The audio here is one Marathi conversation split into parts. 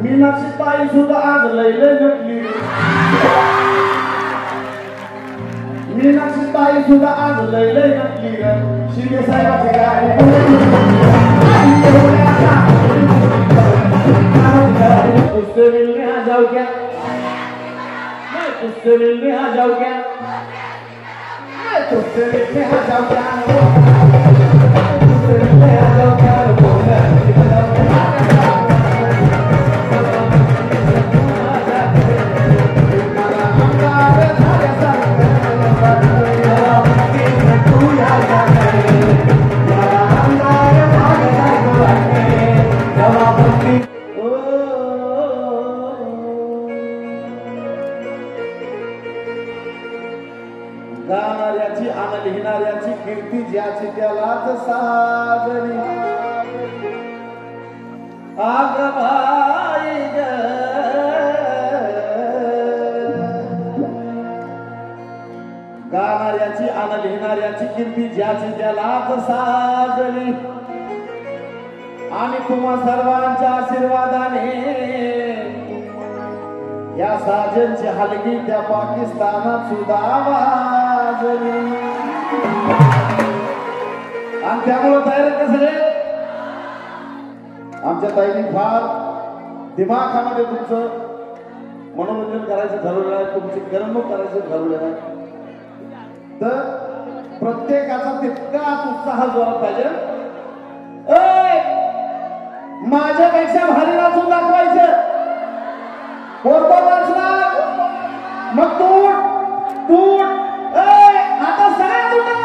मीनाक्षी ताई सुद्धा आज लय लय नटली मीनाक्षी ताई सुद्धा आज लय लय नटली ग शिंदे साहेबाचे गाणे तुझसे मिलने आ जाओ क्या मैं तुझसे मिलने आ जाओ क्या मैं तुझसे मिलने आ जाओ क्या तुझसे मिलने आ जाओ क्या गाणाऱ्याची आणि लिहिणाऱ्याची कीर्ती ज्याची त्यालाच साजरी आग बाई ग गाणाऱ्याची आणि लिहिणाऱ्याची कीर्ती ज्याची त्यालाच साजरी आणि तुम्हा सर्वांच्या आशीर्वादाने या साजनची हलगी त्या पाकिस्तानात सुद्धा वाजली आणि त्यामुळे तयार कसं आमच्या ताईंनी फार दिमाखामध्ये तुमचं मनोरंजन करायचं ठरवलं आहे तुमची करमणूक करायचं ठरवलं आहे तर प्रत्येकाचा तितकाच उत्साह जोरात पाहिजे माझ्यापेक्षा भारी नाचून दाखवायचं कोणता नाचणार मग तूट तूट आता सगळ्या तुटा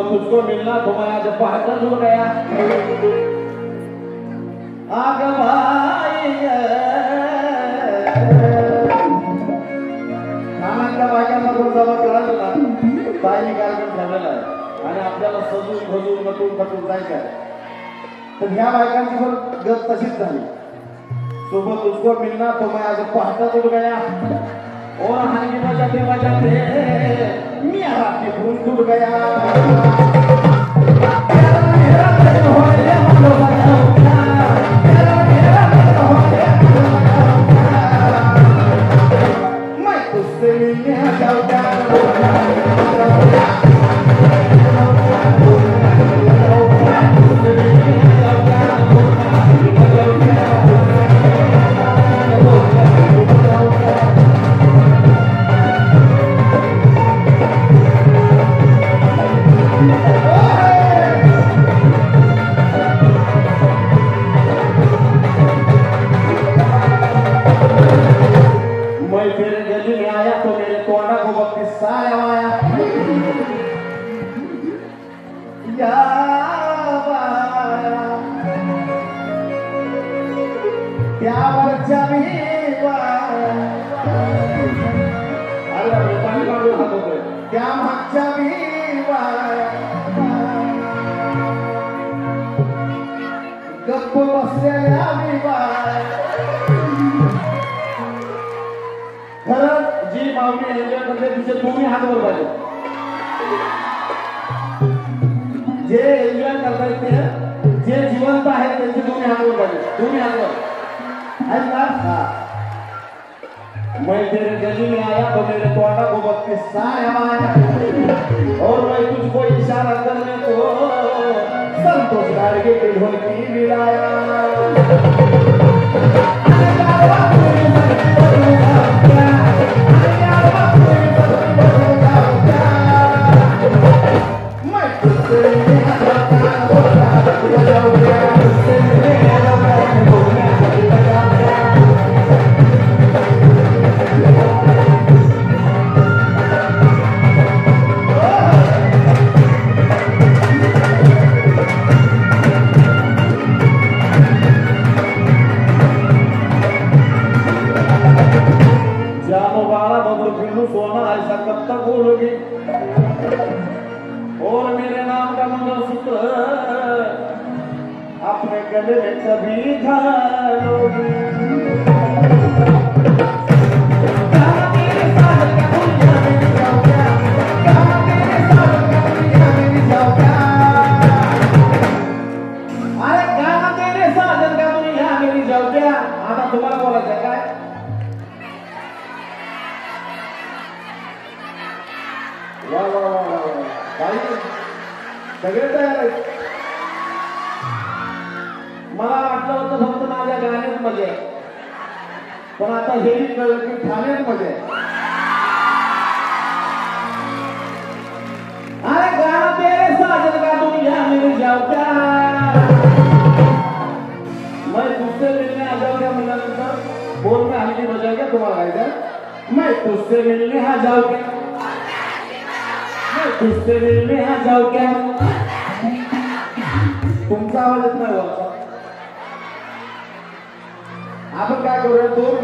तुझको मिलना तो मैं आज पहाड़ जुड़ गया आग भाई नानांच्या बायकांना जर जमा कळालं ना ताईने कार्यक्रम ठरलेला आहे आणि आपल्याला सजून भजून नटून फटून जायचं आहे तर ह्या बायकांची जर गत तशीच झाली सोबत तुझको मिलना तो मैं आज पहाड़ जुड़ गया और हनी बजाते मेरा के फूल टूट गया मैं तुझसे मिलने आ जाऊं जी मावणी एन्जॉय करते तिचे तुम्ही हात वर पाहिजे जे एन्जॉय करताय ते जे जिवंत आहेत त्यांचे तुम्ही हात वर पाहिजे तुम्ही हात वर आहेत का मैं तेरे गली में आया तो मेरे तोड़ा को बत्तीस आया और मैं तुझको इशारा करने को संतोष गाडगे के ढोलकी मिलाया और मेरे नाम का मंगलसूत्र अपने गले में कभी घालोगी अरे गाना तेरे साजन का दुनिया मेरी जाओ क्या आता तुम्हाला बोलायचं आहे काय वा वा वा वा काही सगळे तयार आहेत मला वाटलं होतं फक्त माझ्या गाण्यात मध्ये पण आता हेही कळलं की ठाण्यात मध्ये अरे गाना तेरे साजन का दुनिया मेरी जाओ क्या मैं तुझसे मिलने आ जाऊँ क्या म्हटल्यानंतर बोल में हल्की बजाव क्या तुम्हाला गायचं मैं तुझसे मिलने आ जाऊँ क्या तुझसे मिलने आ जाओ क्या तुमचा आवाज येत नाही वरचा आपण काय करूया दोन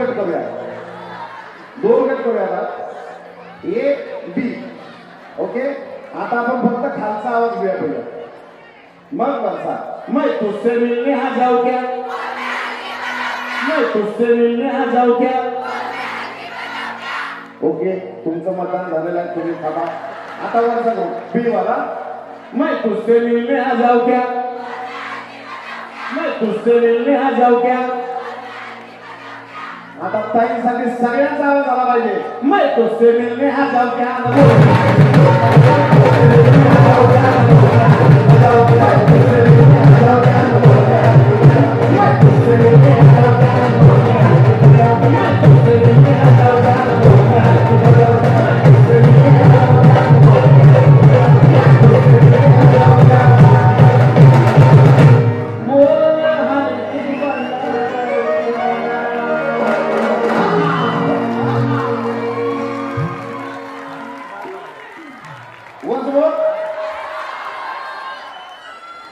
गट करूया आता ए बी ओके आता आपण फक्त खालचा आवाज घेऊया पहिला मग वरचा मैं तुझसे मिलने आ जाओ क्या मैं तुझसे मिलने आ जाओ क्या ओके तुमचं मतदान झालेलं आहे तुम्ही थांबा आता वरचा बी वाला मैं तुझसे मिलने आ जाऊं क्या मैं तुझसे मिलने आ जाऊं क्या आता ताईंसाठी सगळ्यांचा आवाज आला पाहिजे मैं तुझसे मिलने आ जाऊं क्या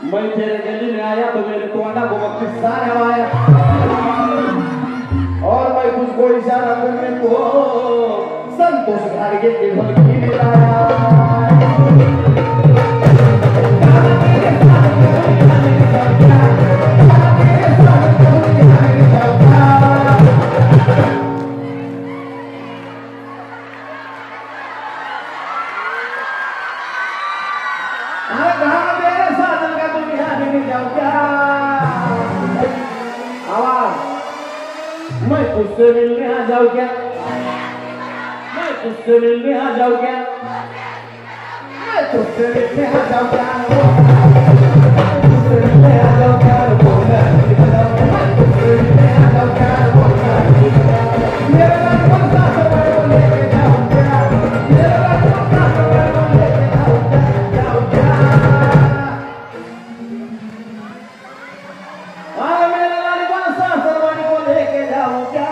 मैं तेरे गली में आया तो मेरे टोना को किस्सा आया और मैं तुझको इशारा करने को संतोष गाड़गे के ढोलकी मिलाया मैं तुझसे मिलने आ जाऊं क्या मैं तुझसे मिलने आ जाऊं क्या मैं तुझसे मिलने आ जाऊं क्या तुझसे मिलने आ जाऊं क्या मैं तुझसे मिलने आ जाऊं क्या मेरा रात को साथ में लेके जाऊं क्या मेरा रात को साथ में लेके जाऊं क्या अरे मेरा रात को साथ में लेके जाऊं क्या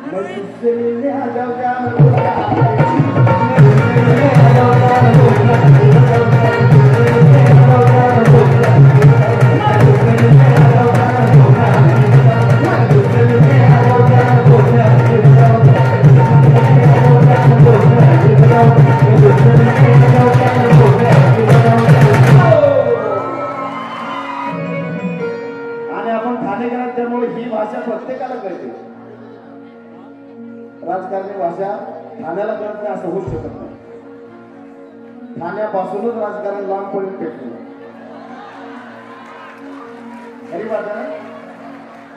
मैं तुझसे मिलने आ जाऊं क्या राजकारणी भाषा ठाण्याला कळत नाही असं होऊ शकत नाही ठाण्यापासूनच राजकारण लांब पडून भेटलं खरी बात आहे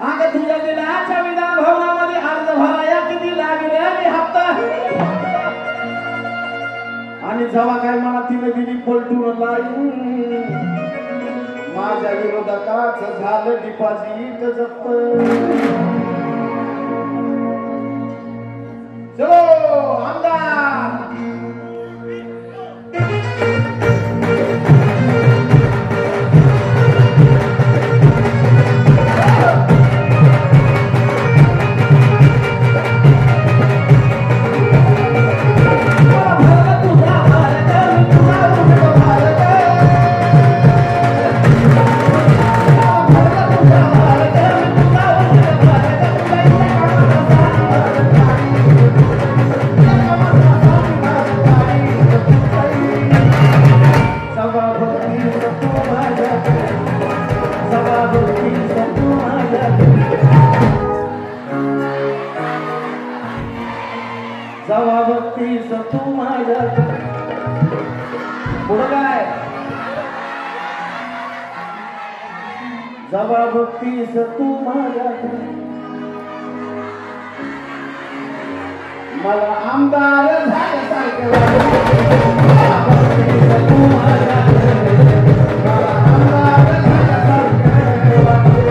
आगे तुझ्या दिलाच्या विधान भवनामध्ये अर्ज भराया किती लागले आणि हप्ता आणि जेव्हा काय मला तिने दिली पलटून लाई माझ्या विरोधकाच झालं डिपॉझिट जप्त. चलो आमदार. जबाबतीस तू माझ्या मला आमदार झाल्यासारखे तू माझ्या मला आमदार झाल्यासारखे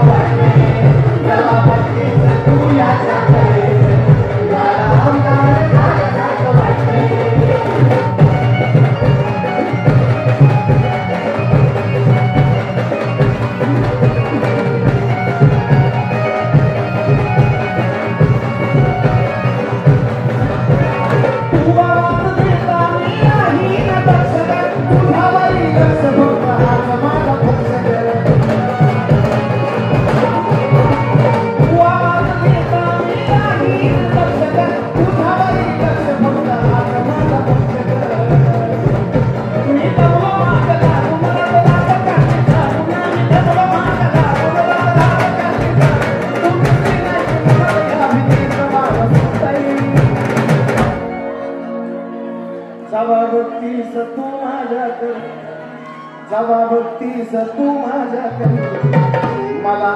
वाटले. जबाबतीस तू माझ्या मला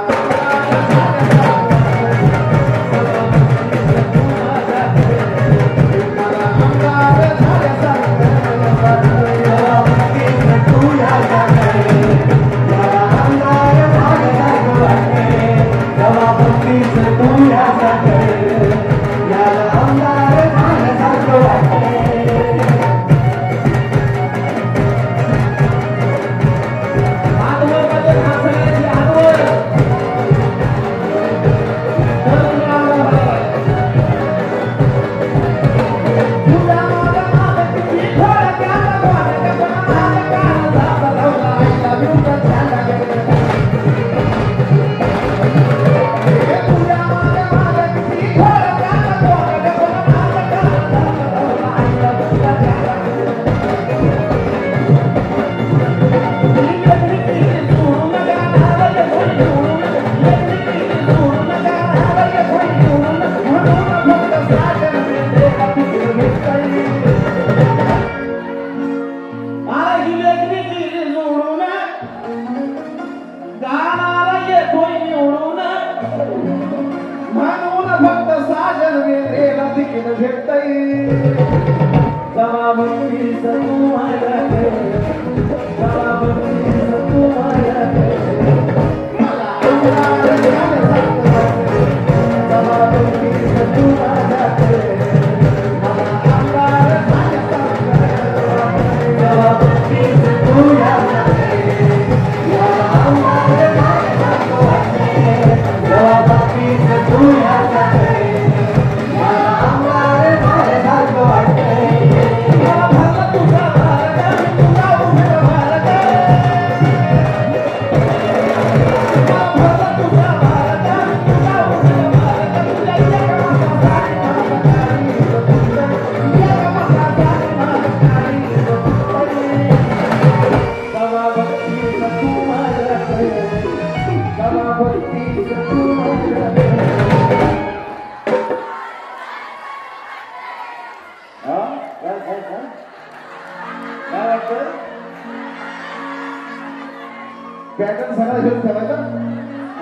पॅटर्न सगळा घेऊन ठेवायचा,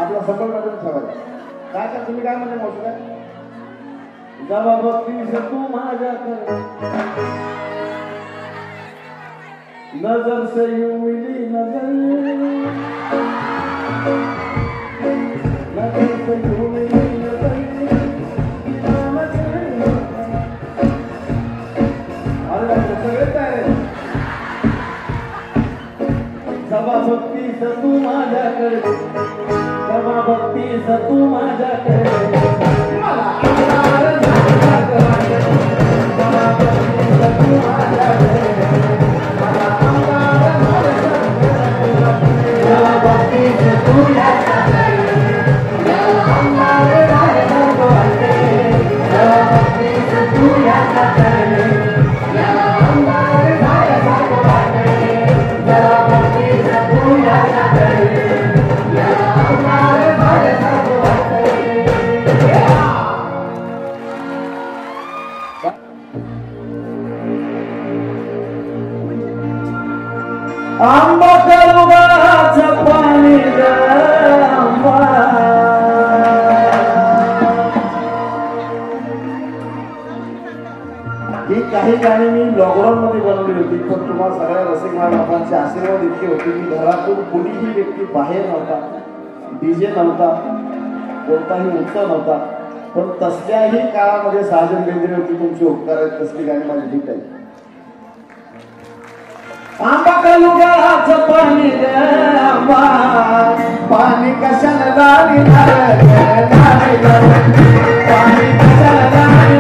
आपला संबळ पॅटर्न ठेवायचा. काय का तुम्ही काय म्हणता मावशी काय? जबाबतीस तू माझ्या नजर से यूं मिली नजर से यूं मिली नजर सगळे तयार सभा भक्ती तू माझ्याकडे सभा भक्ती तू माझ्याकडे मला आंबा करुणाचं पाणी ही काही गाणी मी लॉकडाऊन मध्ये बनवली होती, पण तुम्हाला सगळ्या रसिक महाराजांचे आशीर्वाद इतके होते की घरातून कुणीही व्यक्ती बाहेर नव्हता, डीजे नव्हता, कोणताही उत्सव नव्हता, पण तसल्याही काळामध्ये साजन बेंद्रे होती. तुमचे उपकार आहेत, तसली गाणी माझी ठीक आहे. आंबा कलुगाचं पाणी आंबा पाणी कशाला लावी पाणी कशाला लावी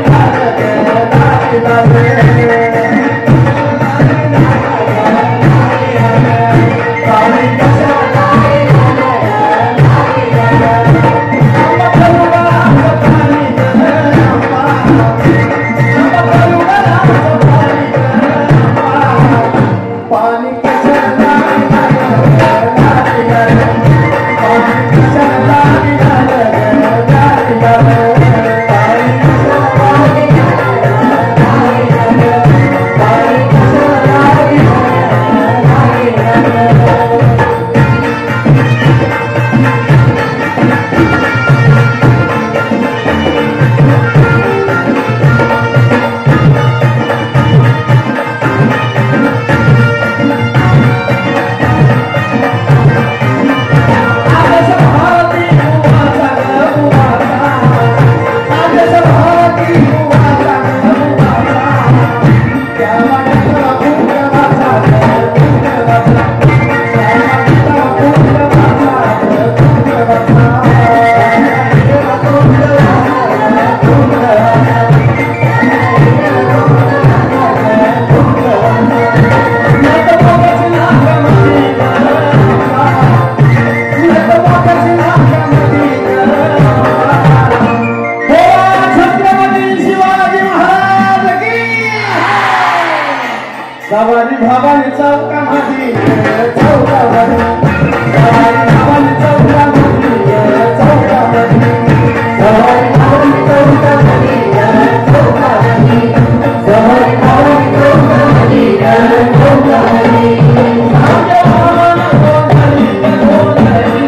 सवारी भावानी चौकामध्ये चौकामध्ये सवारी भावानी चौकामध्ये चौकामध्ये सवारी भावानी चौकामध्ये चौकामध्ये सवारी भावानी चौकामध्ये चौकामध्ये सागे भावाना गोंधळी गोंधळी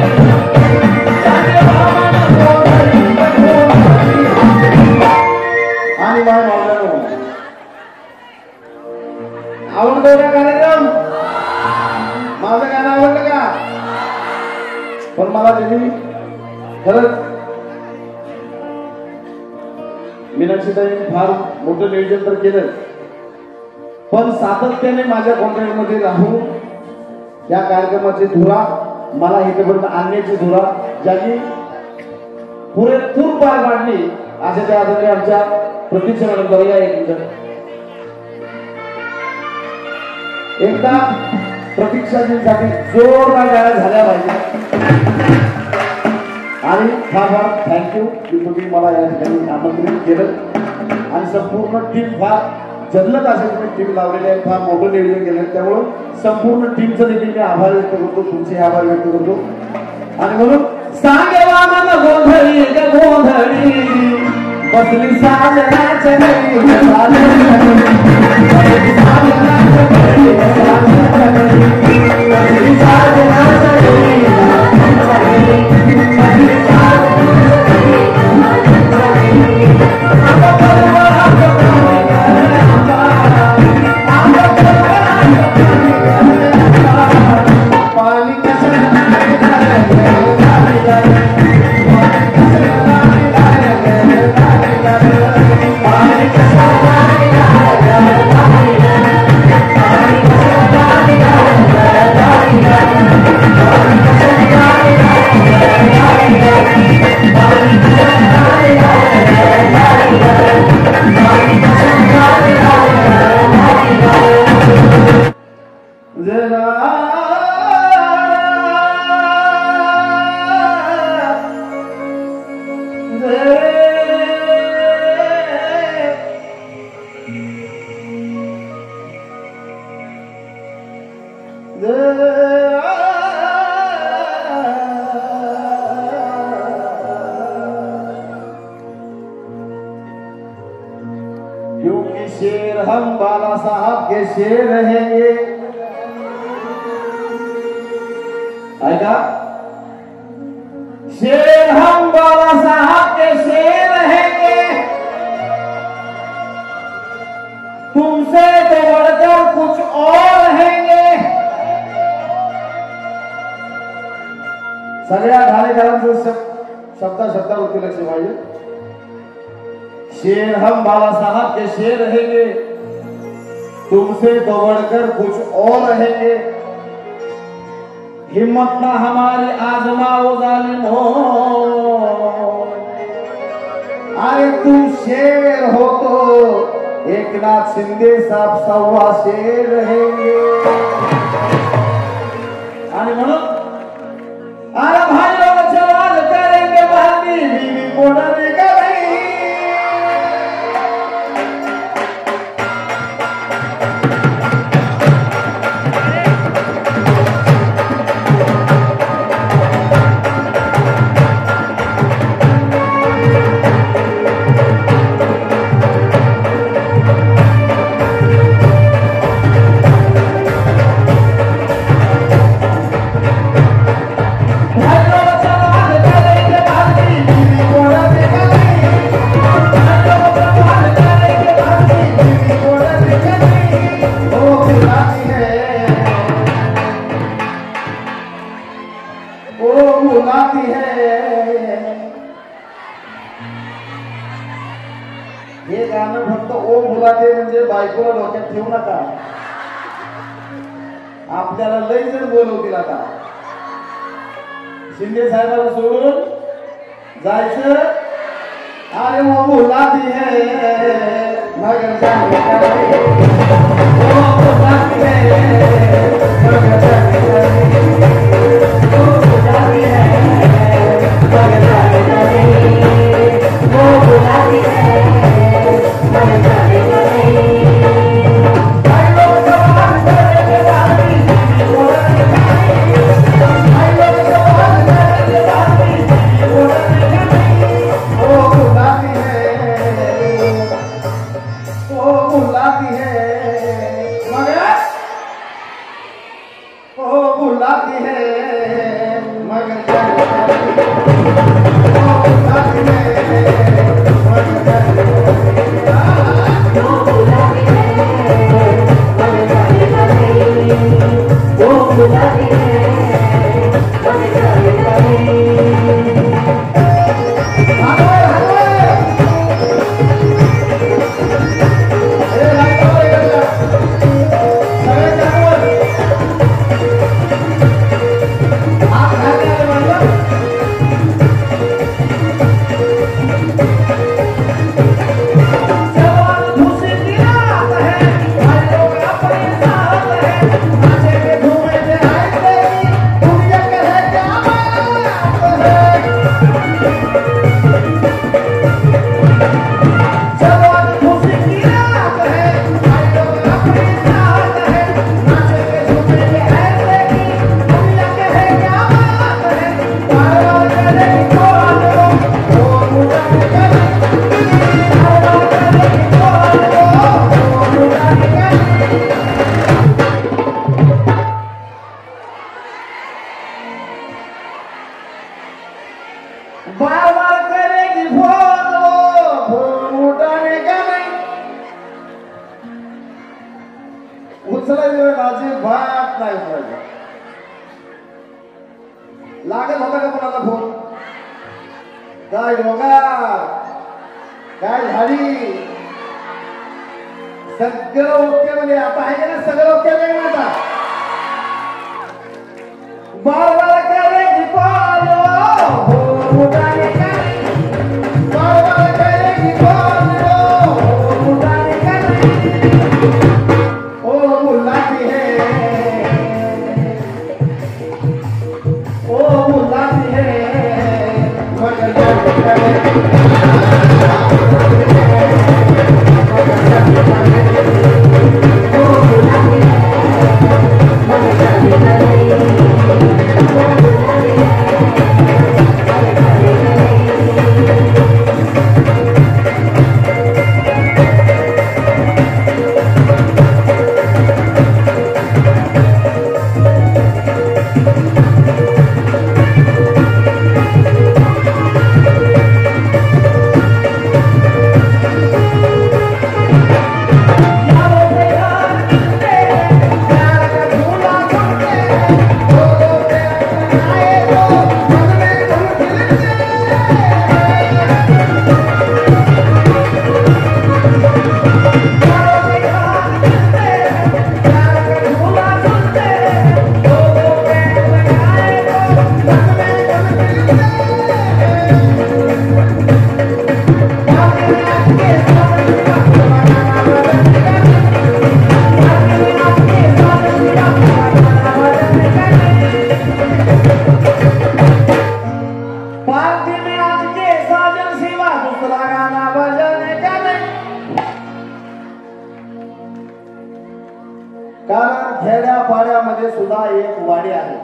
सागे भावाना गोंधळी गोंधळी. आणि बाय मावळ्यानो आवडतो का कार्यक्रम? माझं गाणं आवडलं का? पण मला त्यांनी खरंच मीनाक्षीताईंनी फार मोठं नियोजन तर केलं, पण सातत्याने माझ्या कॉन्टॅक्टमध्ये राहून या कार्यक्रमाची धुरा मला इथेपर्यंत आणण्याची धुरा ज्यांनी पुरेपूर पार पाडली अशा त्या आदरणीय आमच्या प्रतीक्षा मॅडम बघूया एक मिनिट. एकदा प्रतीक्षाजींसाठी जोरदार गाड्या झाल्या पाहिजे. आणि फार फार थँक्यू की तुम्ही मला या ठिकाणी आमंत्रित केलं आणि संपूर्ण टीम फार जल्लत असे तुम्ही टीम लावलेली आहे, फार मोठं नियोजन केलं. त्यामुळं संपूर्ण टीमचं देखील मी आभार व्यक्त करतो, तुमचे आभार व्यक्त करतो. आणि म्हणून सांगे वामाला गोंधळी गोंधळी बसली साजनाच्या क्योंकि शेर हम बाला साहब के शेर रहेंगे। आएगा शेर हम बाला साहब के शेर रहेंगे, तुमसे तो बढ़कर कुछ और रहेंगे। सगळ्या ढालेकरांचं शब्दा शब्दावरती लक्ष पाहिजे। शेर हम बाला साहब के शेर रहेंगे, तुमसे तो बढ़कर कुछ और रहेंगे। हिम्मत ना हमारी आजमाओ जालिमो, अरे तुम शेर हो तो एकनाथ शिंदे साहब सव्वा शेर रहेंगे। आणि म्हणून अरे भाई लोग सवाल करेंगे, बहनी बीवी बोलने का नहीं। हे गाणं फक्त ओ मुलाचे म्हणजे बायकोला डोक्यात ठेवू नका, आपल्याला लई जण बोलवतील आता। शिंदे साहेबाला सोडून जायचं, अरे वो मुलाती है मगर जाने का नहीं, वो मुलाती है मगर जाने का नहीं, वो मुलाती है मगर जाने का नहीं, वो मुलाती है मगर जाने का नहीं। भाई लोग सवाल करेंगे, बाकी बोलने का नहीं। भाई लोग सवाल करेंगे, बाकी बोलने का नहीं। वो बुलाती है, वो बुलाती है मगर, वो बुलाती है मगर जाने का नहीं, वो बुलाती है मगर जाने का नहीं। वो बुलाती है मगर जाने का नहीं, वो बुलाती है मगर जाने का नहीं। बार बार करेगी फोन, उठाने का नहीं। उचलायची वेळ अजिबात नाही उचलायची। लागत होता का कोणाला फोन? काय डोंगर, काय झाडी, सगळं ओके म्हणजे आता आहे ना, सगळं ओके नाही आता। बार बार करेगी फोन, उठाने का नहीं, बार बार करेगी फोन, उठाने का नहीं। ओ बुलाती है, ओ बुलाती है मगर जाने का नहीं, मगर जाने का नहीं, ओ बुलाती है मगर जाने कारण खेड्यापाड्यामध्ये सुद्धा एक वाडी आहे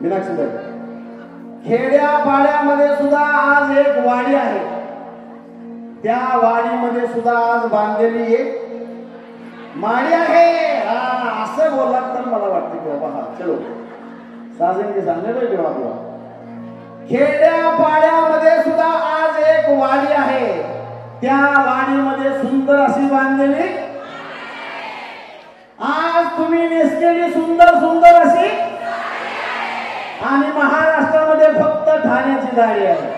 मीनाक्षीबाई, खेड्यापाड्यामध्ये सुद्धा आज एक वाडी आहे. त्या वाडीमध्ये सुद्धा आज बांधलेली एक माडी आहे. हा असं बोललात तर मला वाटतं की बाबा हा चलो साजन के सामने बैठे हो आप. खेड्यापाड्यामध्ये सुद्धा आज एक वाडी आहे. त्या वाडीमध्ये सुंदर अशी बांधलेली आज तुम्ही नेसलेली सुंदर सुंदर अशी आणि महाराष्ट्रामध्ये फक्त ठाण्याची दाढी आहे.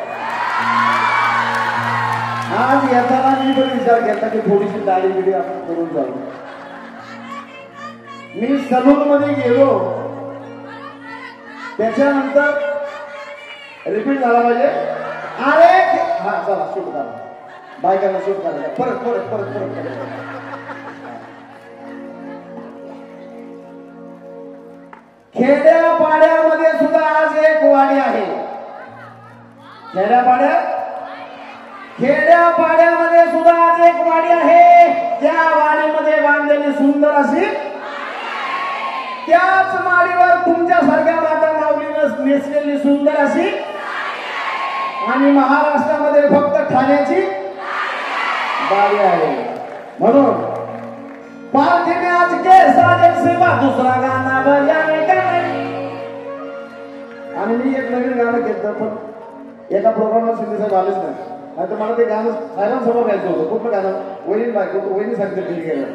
आज येताना मी पण विचार केला की थोडीशी दाढी बिडी आपण करून जाऊ. मी सलून मध्ये गेलो त्याच्यानंतर रिपीट झाला पाहिजे. अरे हा चला शूट करा बायकांना शूट करायला परत परत परत परत खेड्यापाड्यामध्ये सुद्धा आज एक वाडी आहे. खेड्यापाड्यामध्ये सुद्धा आज एक वाडी आहे. त्या वाडीमध्ये बांधलेली सुंदर अशी त्याच माडीवर तुमच्यासारख्या माता माऊलीनं नेसलेली सुंदर अशी आणि महाराष्ट्रामध्ये फक्त ठाण्याची बारी आहे. म्हणून पार्थिव आज के साजन सेवा दुसरा गाणं बजाने का नाही. आणि मी एक नवीन गाणं घेतलं पण एका प्रोग्रामला शिंदे साहेब आलेच नाही. आता मला ते गाणं साहेबांसमोर गायचं होतं. कुठलं गाणं वहिनी बायको वहिनी सांगते ठीक गेलं.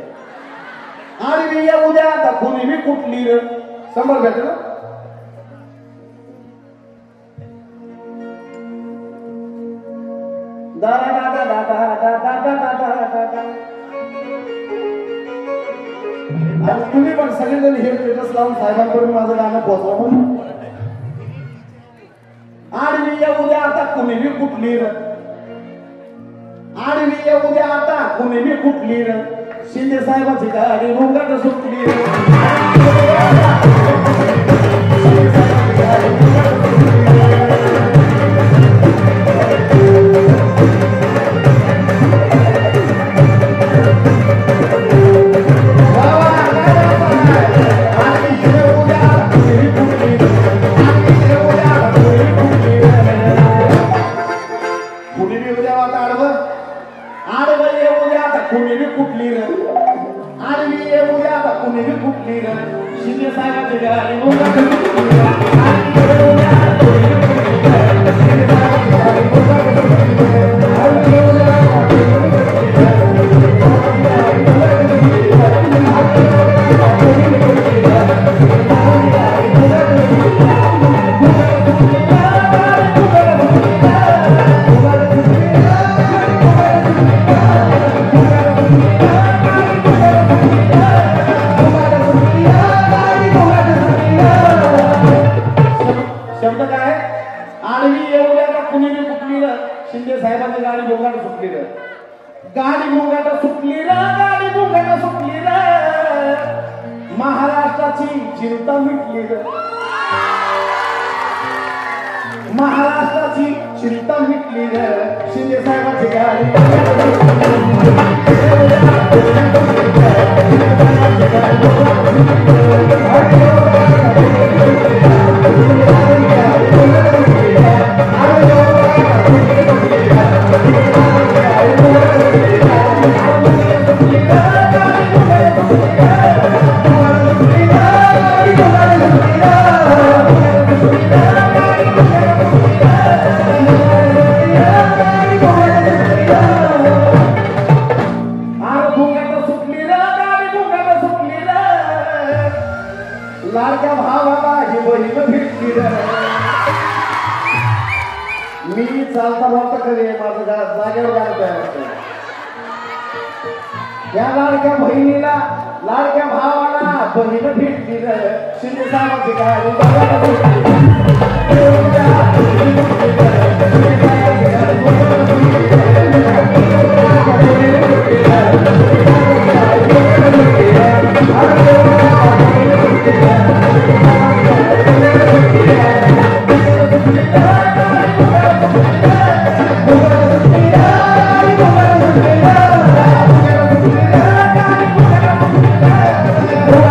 आणि मी या उद्या आता कोणी मी कुठली र समोर भेटलं ना दादा दादा दादा दादा दादा दादा. आणि तुम्ही पण सगळेजण हे स्टेटस लावून साहेबांकडून माझं गाणं पोहोचवा म्हणून. आडवी या उद्या आता कुणी मी कुठली र आडवी या उद्या आता कुणी मी कुठली र शिंदे साहेबांची गाडी मुंगाट सुटली शिंदे साहेबांची गाडी महाराष्ट्राची चिंता मिटली ग. महाराष्ट्राची चिंता मिटली ग. शिंदे साहेबांची गाडी लाडक्या भावाला ही बहीण भेटली रे. मी चालता बोलता कधी माझं जागेवर गाणं तयार होतं. या लाडक्या बहिणीला लाडक्या भावाला बहीण भेटली रे. शिंदे साहेबांची गाडी Oh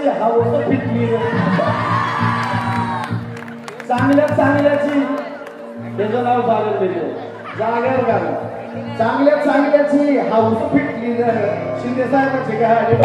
चांगल्याची हवस फिटली चांगल्याची त्याचं नाव चालेल त्याचे जागेवर गाणं चांगल्याची हाऊस फिटली शिंदे साहेबांची गाडी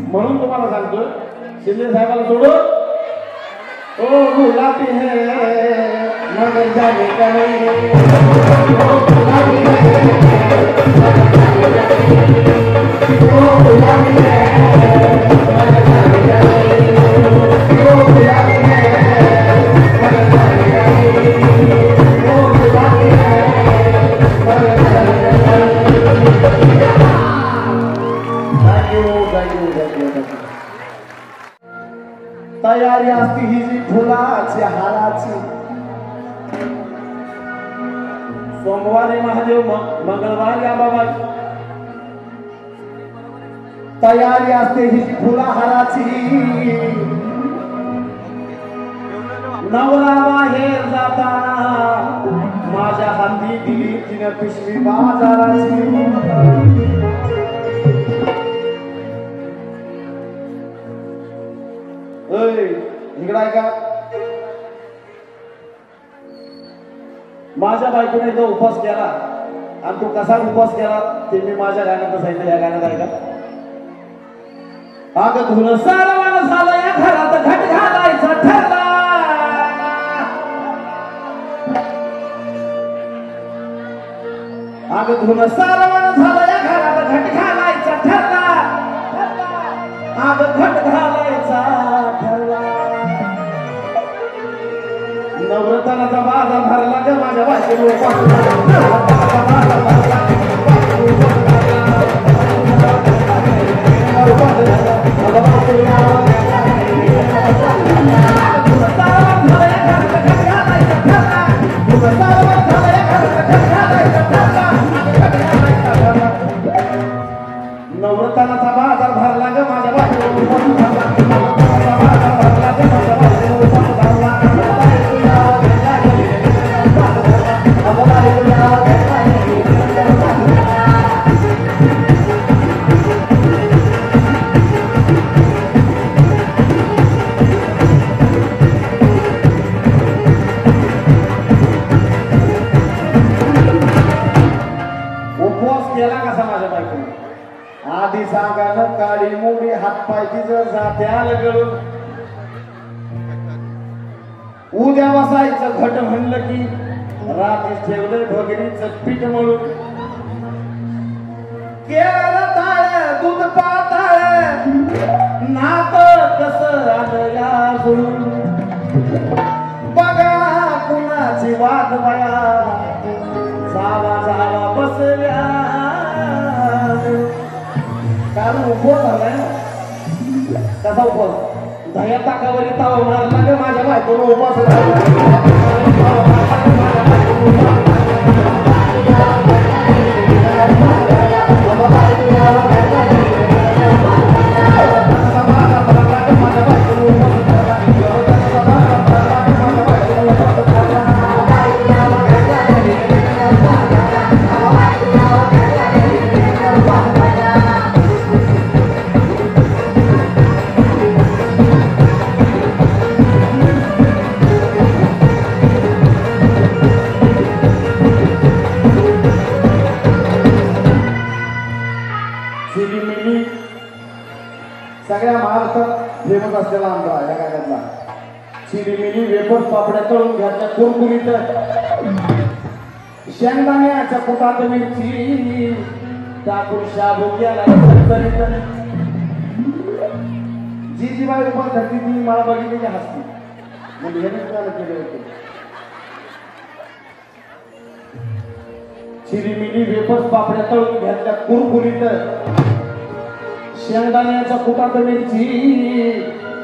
म्हणून तुम्हाला सांगतो शिंदे साहेबाला सोडून ओ गुलाबी है मगर जाने का नहीं ओ गुलाबी है ओ गुलाबी है मगर जाने का नहीं ओ गुलाबी है मगर जाने का नहीं ओ गुलाबी है मगर जाने का नहीं तयारी असती ही जी फुलाची हाराची सोमवारी महादेव मंगळवारी आबाबाई तयारी असते ही जी फुला हाराची नवरा बाहेर जाताना माझ्या हाती दिली तिने पिशवी बाजाराची इकडे आहे का माझ्या बायकोने जो उपवास केला आणि तो कसा उपवास केला ते मी माझ्या गाण्यात सांगितलं या गाण्यात आहे का अगं धुन सारवान झालं या घरात घट घालायचा ठरला अगं धुन सारवान झालं या घरात घट घालायचा ठरला अगं घट घालायचा नवरत्नाचा बाजार भरला ग माझ्या बायकोने नवरत्नाचा बाजार भरला ग माझ्या आधी सांगानं काळी मोडी हातपायची जर जात्याला गळून उद्या बसायचं घट म्हणलं की रात्री ठेवलं ढोगरीचं पीठ मळून केळं ताळ दूध पाताळ नात कसं आलं या जुळून बघा कुणाची वाद बया जावा जावा बसल्या कारण उपवास झालाय ना कसा उपवास दह्या ताकावरी तावा मारला ग माझ्या बायकोला उपवास सगळ्या महाराष्ट्रात फेमस असलेला आमचा या गाण्यातला चिरीमिरी वेपर्स पापड्या तळून घ्यायच्या कुरकुरीत शेंगदाण्याच्या पोटात मिरची टाकून शाबू गेला जी जी बाई उभा धरती ती मला बघितली की हसती म्हणजे हे केले होते चिरीमिरी वेपर्स पापड्या तळून घ्यायच्या कुरकुरीत शेंगदाण्याच्या कुटात मिरची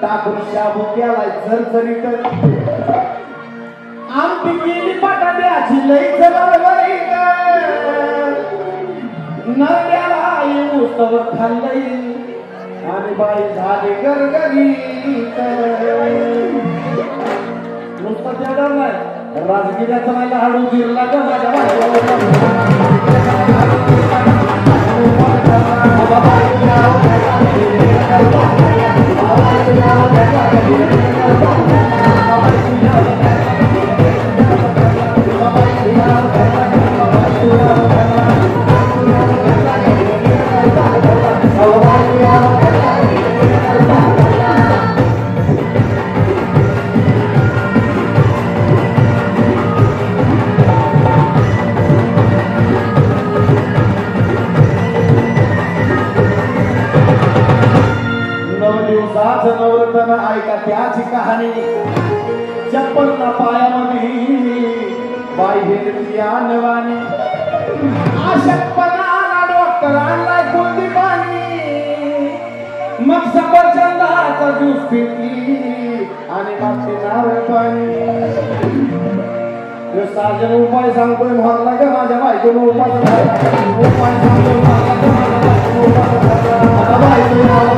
टाकून शाबू केलाय झरझरीत आमटी केली बटाट्याची लई जरा नुसतं खाल्लंय आणि बाई झाली गरगरी नुसतं जेवण नाही राजगिऱ्याचा नाही लाडू गिरला का माझ्या ऐका त्याची कहाणी चप्पल ना पायामध्ये बाई हेरती आणवानी आशक्तपणाला डॉक्टर आणलाय कोणती पाणी मग सफरचंदाचा ज्यूस पिती आणि मागची नारळ पाणी साजन उपाय सांगतोय म्हणला का माझ्या बायकोनं उपाय सांगतोय म्हणला का माझ्या बायकोनं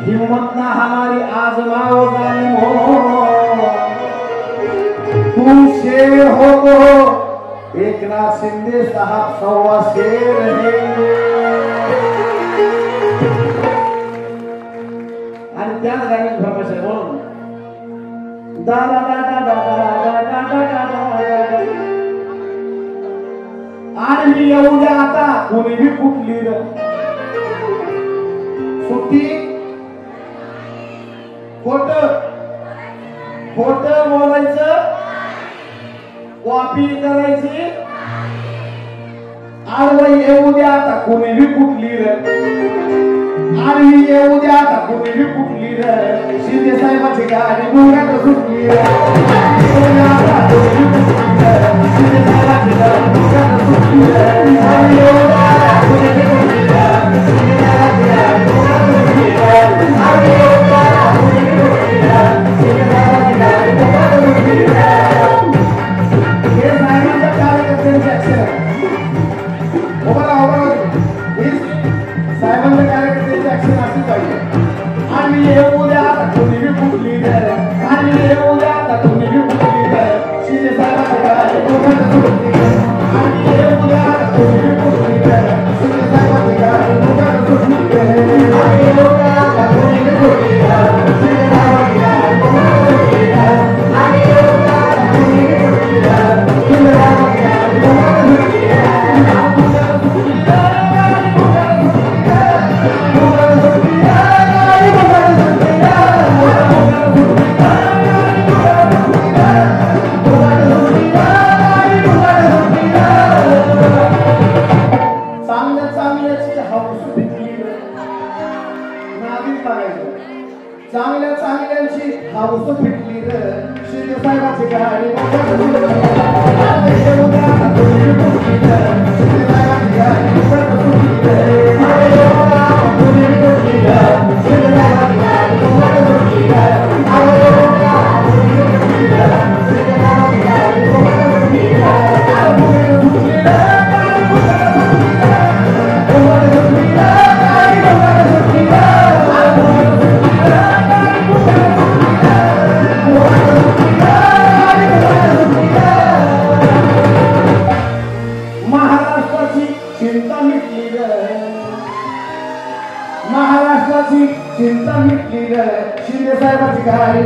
हिम्मत ना हमारी आजमाओ जालिम हो तुम शेर हो तो एक नाथ शिंदे साहब सवा शेर रहेंगे आणि त्याच गाण्यात प्रकाश आहे बोल दा दा दा दा दा दा दा दा आणि मी येऊद्या आता कोणी बी कुठली सुट्टी खोट बोलायचं कॉपी करायची आडवं येऊ द्या आता कोणी बी कुठली आडवी येऊ द्या आता कोणी बी कुठली शिंदे साहेबाची गाडी डोळ्यात सुटली शिंदे साहेबाची गाडी डोळ्यात सुटली चांगल्या चांगल्यांची हाऊस फिटली शिंदे साहेबाची गाडी महाराष्ट्राची चिंता मिटली शिंदे साहेबाची गाडी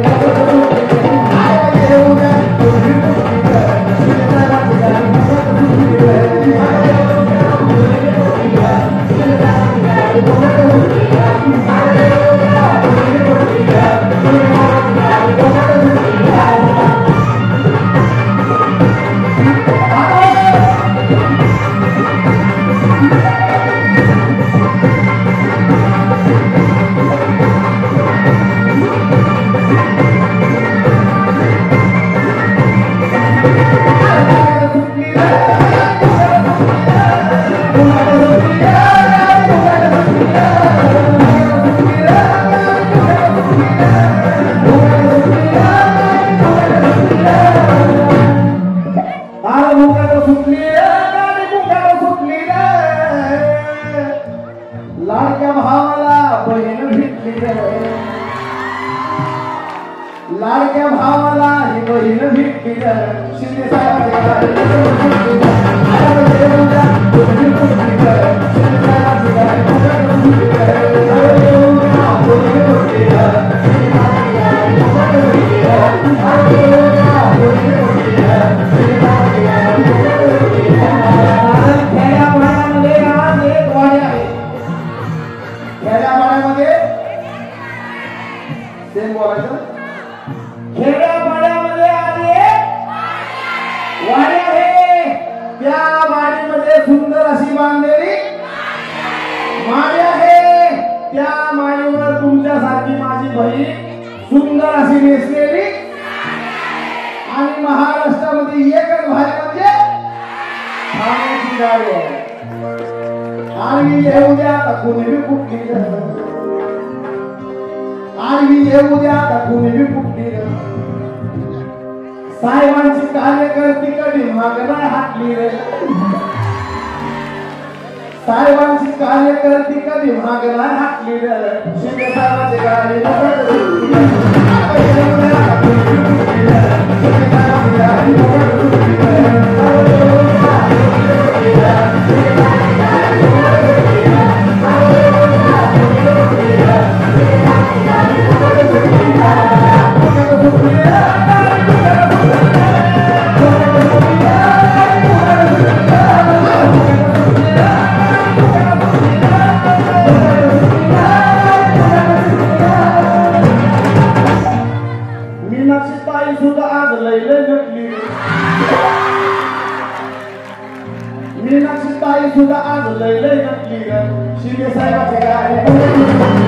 लाडक्या भावाला ही बहीण भेटली शिंदे खेड्यापाड्यामध्ये आले वाड्या आहे त्या वाडीमध्ये सुंदर अशी बांधलेली माडी आहे त्या माडीवर तुमच्यासारखी माझी बहीण सुंदर अशी नेसलेली आणि महाराष्ट्रामध्ये एकच भारी म्हणजे ठाण्याची गाडी आहे आणि येऊ द्या कुणी कुठली आणि येऊ द्या कुणी कुठली साहेबांची कार्यकर्ती कधी मागणार हाटली रे साहेबांची कार्यकर्ती कधी मागणार हाटली रे शिंदे साहेबांची गाडी मीनाक्षी ताई सुद्धा आज लय लय नटली ग शिंदे साहेबांची गाडी